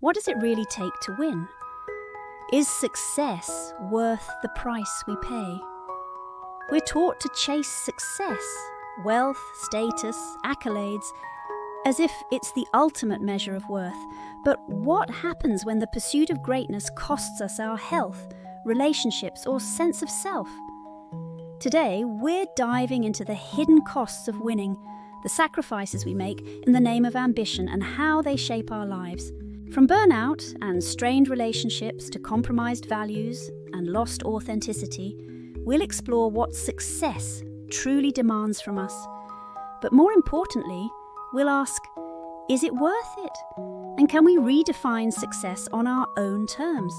What does it really take to win? Is success worth the price we pay? We're taught to chase success, wealth, status, accolades, as if it's the ultimate measure of worth. But what happens when the pursuit of greatness costs us our health, relationships, or sense of self? Today, we're diving into the hidden costs of winning, the sacrifices we make in the name of ambition, and how they shape our lives. From burnout and strained relationships to compromised values and lost authenticity, we'll explore what success truly demands from us. But more importantly, we'll ask, is it worth it? And can we redefine success on our own terms?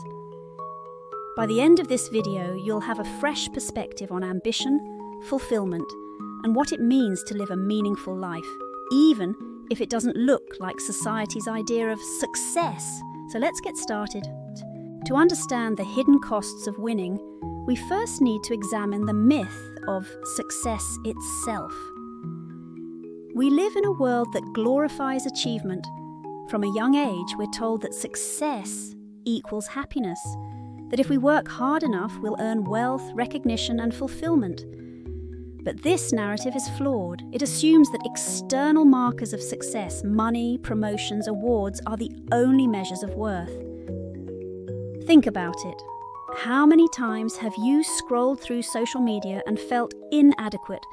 By the end of this video, you'll have a fresh perspective on ambition, fulfillment, and what it means to live a meaningful life, even if it doesn't look like society's idea of success. So let's get started. To understand the hidden costs of winning, we first need to examine the myth of success itself. We live in a world that glorifies achievement. From a young age, we're told that success equals happiness, that if we work hard enough, we'll earn wealth, recognition, and fulfillment. But this narrative is flawed. It assumes that external markers of success, money, promotions, awards, are the only measures of worth. Think about it. How many times have you scrolled through social media and felt inadequate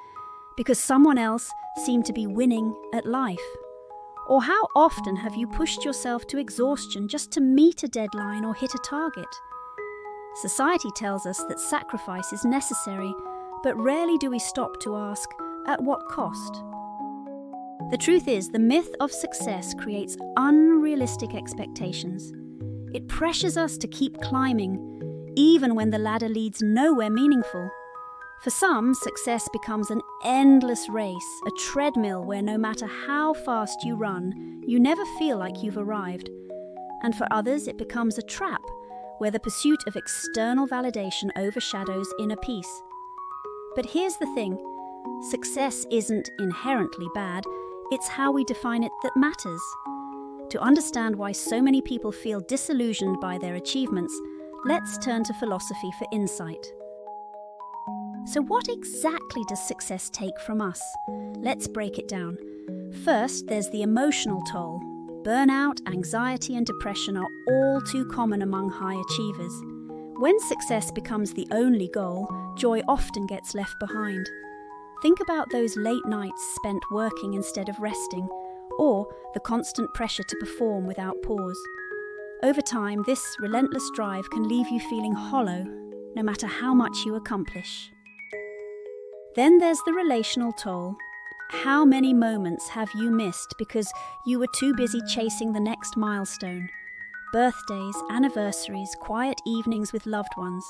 because someone else seemed to be winning at life? Or how often have you pushed yourself to exhaustion just to meet a deadline or hit a target? Society tells us that sacrifice is necessary, but rarely do we stop to ask, at what cost? The truth is, the myth of success creates unrealistic expectations. It pressures us to keep climbing, even when the ladder leads nowhere meaningful. For some, success becomes an endless race, a treadmill where no matter how fast you run, you never feel like you've arrived. And for others, it becomes a trap, where the pursuit of external validation overshadows inner peace. But here's the thing, success isn't inherently bad, it's how we define it that matters. To understand why so many people feel disillusioned by their achievements, let's turn to philosophy for insight. So what exactly does success take from us? Let's break it down. First, there's the emotional toll. Burnout, anxiety, and depression are all too common among high achievers. When success becomes the only goal, joy often gets left behind. Think about those late nights spent working instead of resting, or the constant pressure to perform without pause. Over time, this relentless drive can leave you feeling hollow, no matter how much you accomplish. Then there's the relational toll. How many moments have you missed because you were too busy chasing the next milestone? Birthdays, anniversaries, quiet evenings with loved ones,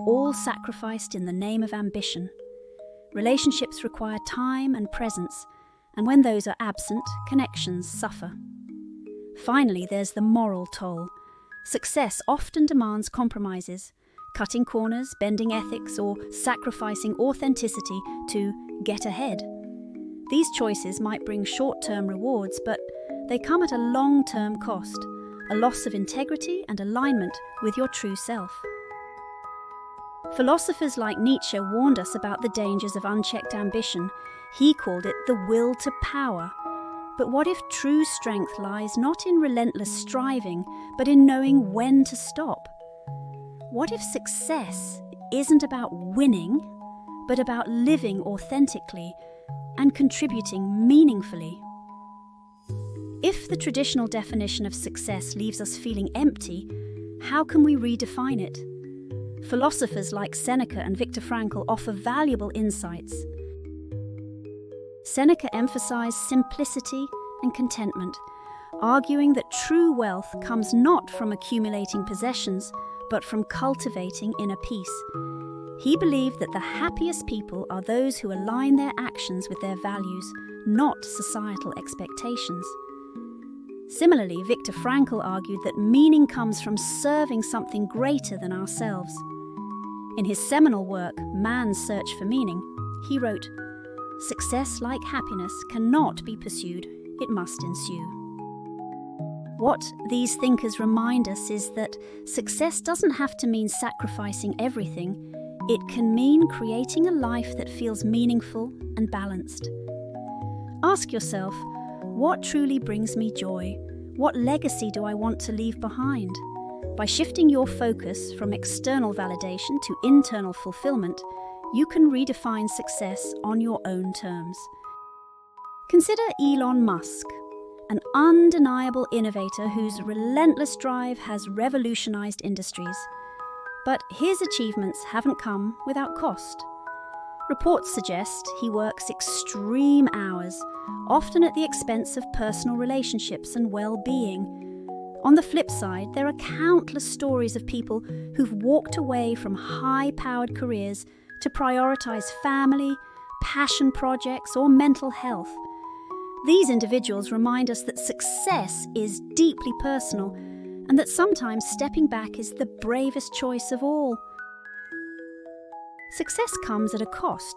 all sacrificed in the name of ambition. Relationships require time and presence, and when those are absent, connections suffer. Finally, there's the moral toll. Success often demands compromises, cutting corners, bending ethics, or sacrificing authenticity to get ahead. These choices might bring short-term rewards, but they come at a long-term cost, a loss of integrity and alignment with your true self. Philosophers like Nietzsche warned us about the dangers of unchecked ambition. He called it the will to power. But what if true strength lies not in relentless striving, but in knowing when to stop? What if success isn't about winning, but about living authentically and contributing meaningfully? If the traditional definition of success leaves us feeling empty, how can we redefine it? Philosophers like Seneca and Viktor Frankl offer valuable insights. Seneca emphasized simplicity and contentment, arguing that true wealth comes not from accumulating possessions, but from cultivating inner peace. He believed that the happiest people are those who align their actions with their values, not societal expectations. Similarly, Viktor Frankl argued that meaning comes from serving something greater than ourselves. In his seminal work, Man's Search for Meaning, he wrote, "Success, like happiness, cannot be pursued, it must ensue." What these thinkers remind us is that success doesn't have to mean sacrificing everything. It can mean creating a life that feels meaningful and balanced. Ask yourself, what truly brings me joy? What legacy do I want to leave behind? By shifting your focus from external validation to internal fulfillment, you can redefine success on your own terms. Consider Elon Musk, an undeniable innovator whose relentless drive has revolutionized industries. But his achievements haven't come without cost. Reports suggest he works extreme hours, often at the expense of personal relationships and well-being. On the flip side, there are countless stories of people who've walked away from high-powered careers to prioritize family, passion projects, or mental health. These individuals remind us that success is deeply personal and that sometimes stepping back is the bravest choice of all. Success comes at a cost,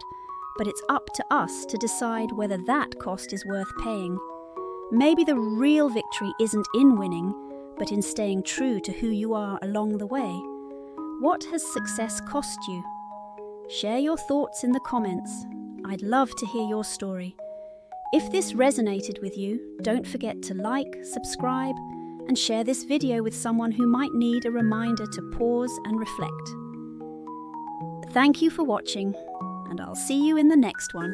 but it's up to us to decide whether that cost is worth paying. Maybe the real victory isn't in winning, but in staying true to who you are along the way. What has success cost you? Share your thoughts in the comments. I'd love to hear your story. If this resonated with you, don't forget to like, subscribe, and share this video with someone who might need a reminder to pause and reflect. Thank you for watching, and I'll see you in the next one.